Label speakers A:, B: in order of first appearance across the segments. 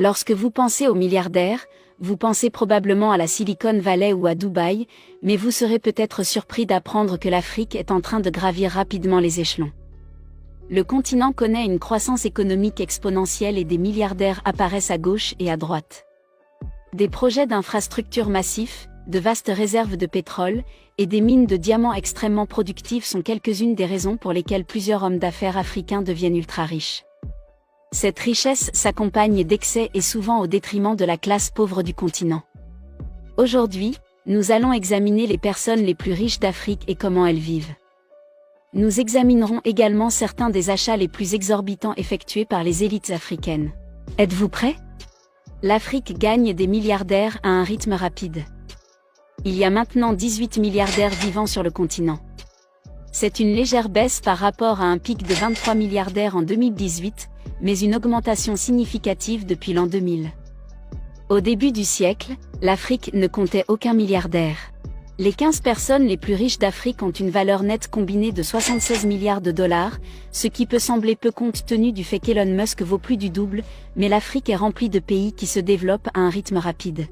A: Lorsque vous pensez aux milliardaires, vous pensez probablement à la Silicon Valley ou à Dubaï, mais vous serez peut-être surpris d'apprendre que l'Afrique est en train de gravir rapidement les échelons. Le continent connaît une croissance économique exponentielle et des milliardaires apparaissent à gauche et à droite. Des projets d'infrastructures massifs, de vastes réserves de pétrole, et des mines de diamants extrêmement productives sont quelques-unes des raisons pour lesquelles plusieurs hommes d'affaires africains deviennent ultra riches. Cette richesse s'accompagne d'excès et souvent au détriment de la classe pauvre du continent. Aujourd'hui, nous allons examiner les personnes les plus riches d'Afrique et comment elles vivent. Nous examinerons également certains des achats les plus exorbitants effectués par les élites africaines. Êtes-vous prêts? L'Afrique gagne des milliardaires à un rythme rapide. Il y a maintenant 18 milliardaires vivant sur le continent. C'est une légère baisse par rapport à un pic de 23 milliardaires en 2018, mais une augmentation significative depuis l'an 2000. Au début du siècle, l'Afrique ne comptait aucun milliardaire. Les 15 personnes les plus riches d'Afrique ont une valeur nette combinée de 76 milliards de dollars, ce qui peut sembler peu compte tenu du fait qu'Elon Musk vaut plus du double, mais l'Afrique est remplie de pays qui se développent à un rythme rapide.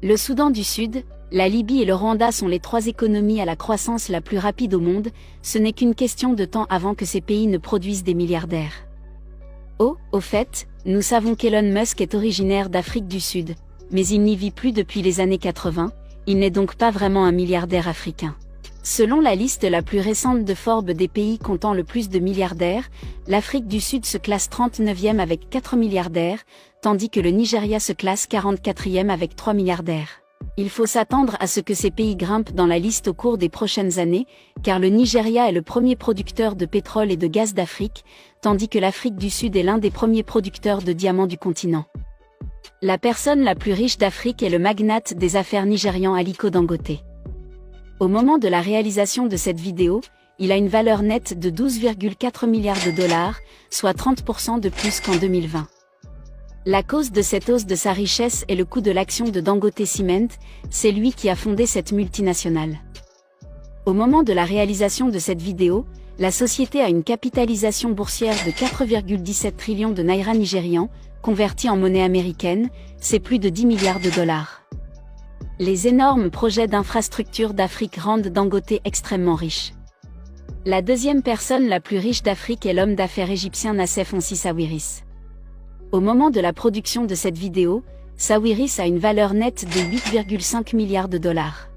A: Le Soudan du Sud, la Libye et le Rwanda sont les 3 économies à la croissance la plus rapide au monde, ce n'est qu'une question de temps avant que ces pays ne produisent des milliardaires. Oh, au fait, nous savons qu'Elon Musk est originaire d'Afrique du Sud, mais il n'y vit plus depuis les années 80, il n'est donc pas vraiment un milliardaire africain. Selon la liste la plus récente de Forbes des pays comptant le plus de milliardaires, l'Afrique du Sud se classe 39e avec 4 milliardaires, tandis que le Nigeria se classe 44e avec 3 milliardaires. Il faut s'attendre à ce que ces pays grimpent dans la liste au cours des prochaines années, car le Nigeria est le premier producteur de pétrole et de gaz d'Afrique, tandis que l'Afrique du Sud est l'un des premiers producteurs de diamants du continent. La personne la plus riche d'Afrique est le magnate des affaires nigérian Aliko Dangote. Au moment de la réalisation de cette vidéo, il a une valeur nette de 12,4 milliards de dollars, soit 30% de plus qu'en 2020. La cause de cette hausse de sa richesse est le coût de l'action de Dangote Cement, c'est lui qui a fondé cette multinationale. Au moment de la réalisation de cette vidéo, la société a une capitalisation boursière de 4,17 trillions de naira nigérians, convertis en monnaie américaine, c'est plus de 10 milliards de dollars. Les énormes projets d'infrastructures d'Afrique rendent Dangote extrêmement riche. La deuxième personne la plus riche d'Afrique est l'homme d'affaires égyptien Nassef Onsi Sawiris. Au moment de la production de cette vidéo, Sawiris a une valeur nette de 8,5 milliards de dollars.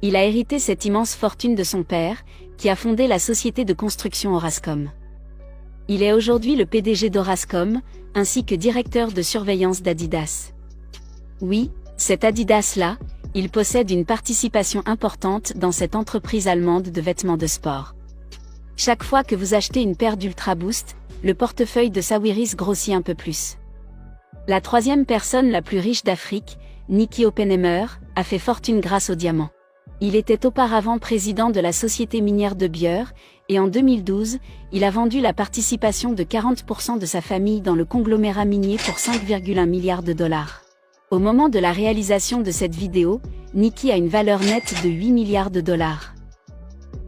A: Il a hérité cette immense fortune de son père, qui a fondé la société de construction Orascom. Il est aujourd'hui le PDG d'Orascom, ainsi que directeur de surveillance d'Adidas. Oui, c'est Adidas-là, il possède une participation importante dans cette entreprise allemande de vêtements de sport. Chaque fois que vous achetez une paire d'Ultra Boost, le portefeuille de Sawiris grossit un peu plus. La troisième personne la plus riche d'Afrique, Nicky Oppenheimer, a fait fortune grâce aux diamants. Il était auparavant président de la société minière de Beer, et en 2012, il a vendu la participation de 40% de sa famille dans le conglomérat minier pour 5,1 milliards de dollars. Au moment de la réalisation de cette vidéo, Nicky a une valeur nette de 8 milliards de dollars.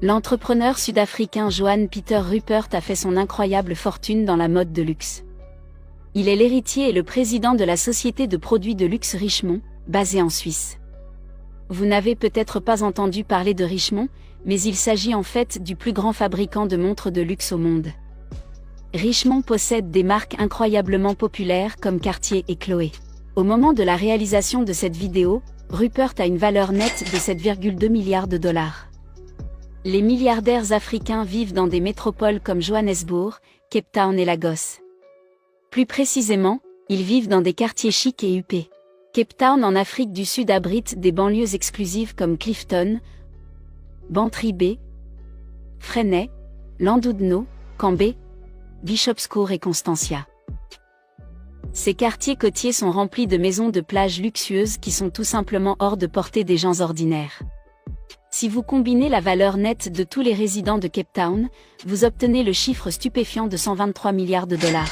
A: L'entrepreneur sud-africain Johan Pieter Rupert a fait son incroyable fortune dans la mode de luxe. Il est l'héritier et le président de la société de produits de luxe Richemont, basée en Suisse. Vous n'avez peut-être pas entendu parler de Richemont, mais il s'agit en fait du plus grand fabricant de montres de luxe au monde. Richemont possède des marques incroyablement populaires comme Cartier et Chloé. Au moment de la réalisation de cette vidéo, Rupert a une valeur nette de 7,2 milliards de dollars. Les milliardaires africains vivent dans des métropoles comme Johannesburg, Cape Town et Lagos. Plus précisément, ils vivent dans des quartiers chics et huppés. Cape Town en Afrique du Sud abrite des banlieues exclusives comme Clifton, Bantry Bay, Freinet, Llandudno, Cambé, Bishopscourt et Constantia. Ces quartiers côtiers sont remplis de maisons de plage luxueuses qui sont tout simplement hors de portée des gens ordinaires. Si vous combinez la valeur nette de tous les résidents de Cape Town, vous obtenez le chiffre stupéfiant de 123 milliards de dollars.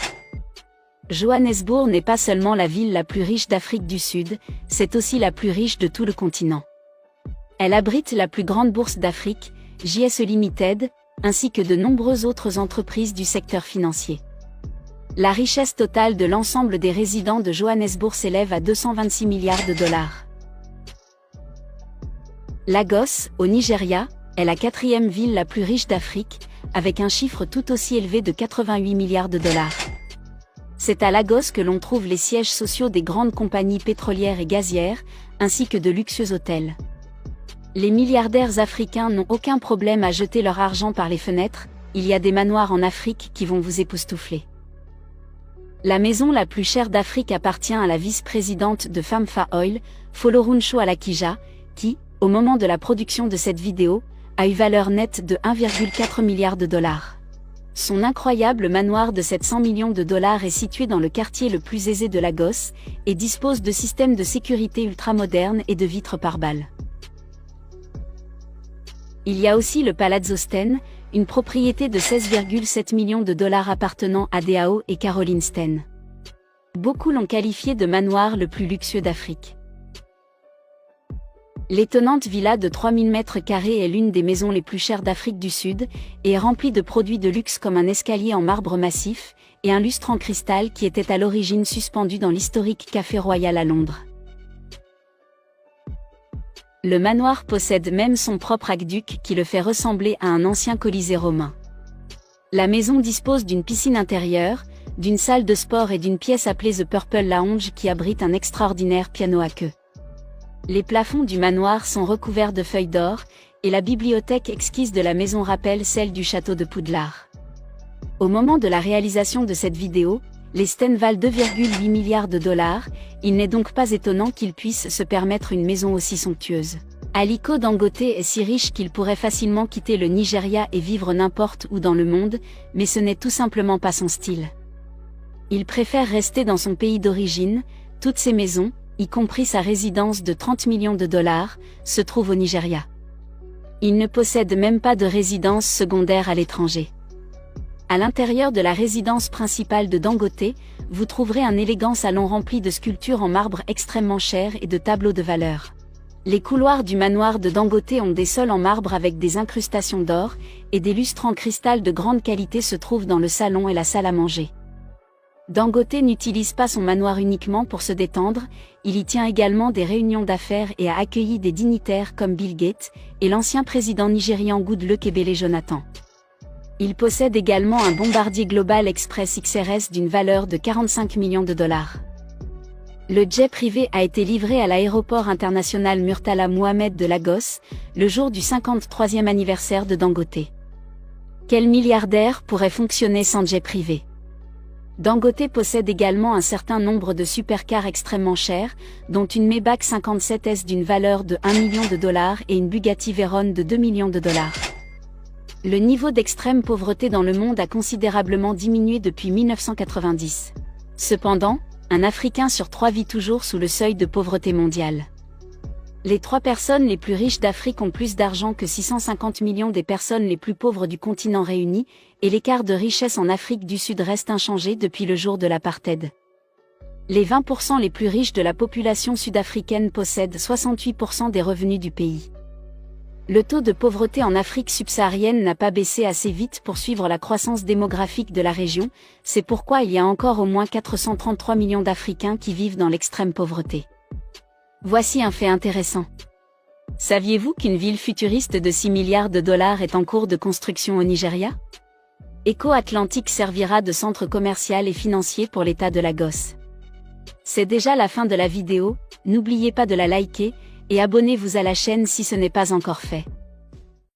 A: Johannesburg n'est pas seulement la ville la plus riche d'Afrique du Sud, c'est aussi la plus riche de tout le continent. Elle abrite la plus grande bourse d'Afrique, JSE Limited, ainsi que de nombreuses autres entreprises du secteur financier. La richesse totale de l'ensemble des résidents de Johannesburg s'élève à 226 milliards de dollars. Lagos, au Nigeria, est la 4e ville la plus riche d'Afrique, avec un chiffre tout aussi élevé de 88 milliards de dollars. C'est à Lagos que l'on trouve les sièges sociaux des grandes compagnies pétrolières et gazières, ainsi que de luxueux hôtels. Les milliardaires africains n'ont aucun problème à jeter leur argent par les fenêtres, il y a des manoirs en Afrique qui vont vous époustoufler. La maison la plus chère d'Afrique appartient à la vice-présidente de Famfa Oil, Folorunshò Alakija, qui, au moment de la production de cette vidéo, a eu valeur nette de 1,4 milliard de dollars. Son incroyable manoir de 700 millions de dollars est situé dans le quartier le plus aisé de Lagos, et dispose de systèmes de sécurité ultramodernes et de vitres par balles. Il y a aussi le Palazzo Sten, une propriété de 16,7 millions de dollars appartenant à DAO et Caroline Sten. Beaucoup l'ont qualifié de manoir le plus luxueux d'Afrique. L'étonnante villa de 3000 mètres carrés est l'une des maisons les plus chères d'Afrique du Sud, et est remplie de produits de luxe comme un escalier en marbre massif, et un lustre en cristal qui était à l'origine suspendu dans l'historique Café Royal à Londres. Le manoir possède même son propre aqueduc qui le fait ressembler à un ancien colisée romain. La maison dispose d'une piscine intérieure, d'une salle de sport et d'une pièce appelée The Purple Lounge qui abrite un extraordinaire piano à queue. Les plafonds du manoir sont recouverts de feuilles d'or, et la bibliothèque exquise de la maison rappelle celle du château de Poudlard. Au moment de la réalisation de cette vidéo, les Sten valent 2,8 milliards de dollars, il n'est donc pas étonnant qu'ils puissent se permettre une maison aussi somptueuse. Aliko Dangote est si riche qu'il pourrait facilement quitter le Nigeria et vivre n'importe où dans le monde, mais ce n'est tout simplement pas son style. Il préfère rester dans son pays d'origine, toutes ses maisons, y compris sa résidence de 30 millions de dollars, se trouvent au Nigeria. Il ne possède même pas de résidence secondaire à l'étranger. À l'intérieur de la résidence principale de Dangote, vous trouverez un élégant salon rempli de sculptures en marbre extrêmement chères et de tableaux de valeur. Les couloirs du manoir de Dangote ont des sols en marbre avec des incrustations d'or, et des lustres en cristal de grande qualité se trouvent dans le salon et la salle à manger. Dangote n'utilise pas son manoir uniquement pour se détendre, il y tient également des réunions d'affaires et a accueilli des dignitaires comme Bill Gates et l'ancien président nigérian Goodluck Ebele Jonathan. Il possède également un bombardier Global Express XRS d'une valeur de 45 millions de dollars. Le jet privé a été livré à l'aéroport international Murtala Mohamed de Lagos, le jour du 53e anniversaire de Dangote. Quel milliardaire pourrait fonctionner sans jet privé ? Dangote possède également un certain nombre de supercars extrêmement chers, dont une Maybach 57S d'une valeur de 1 million de dollars et une Bugatti Veyron de 2 millions de dollars. Le niveau d'extrême pauvreté dans le monde a considérablement diminué depuis 1990. Cependant, un Africain sur 3 vit toujours sous le seuil de pauvreté mondiale. Les 3 personnes les plus riches d'Afrique ont plus d'argent que 650 millions des personnes les plus pauvres du continent réunies, et l'écart de richesse en Afrique du Sud reste inchangé depuis le jour de l'apartheid. Les 20% les plus riches de la population sud-africaine possèdent 68% des revenus du pays. Le taux de pauvreté en Afrique subsaharienne n'a pas baissé assez vite pour suivre la croissance démographique de la région, c'est pourquoi il y a encore au moins 433 millions d'Africains qui vivent dans l'extrême pauvreté. Voici un fait intéressant. Saviez-vous qu'une ville futuriste de 6 milliards de dollars est en cours de construction au Nigeria ? Eco Atlantic servira de centre commercial et financier pour l'État de Lagos. C'est déjà la fin de la vidéo, n'oubliez pas de la liker, et abonnez-vous à la chaîne si ce n'est pas encore fait.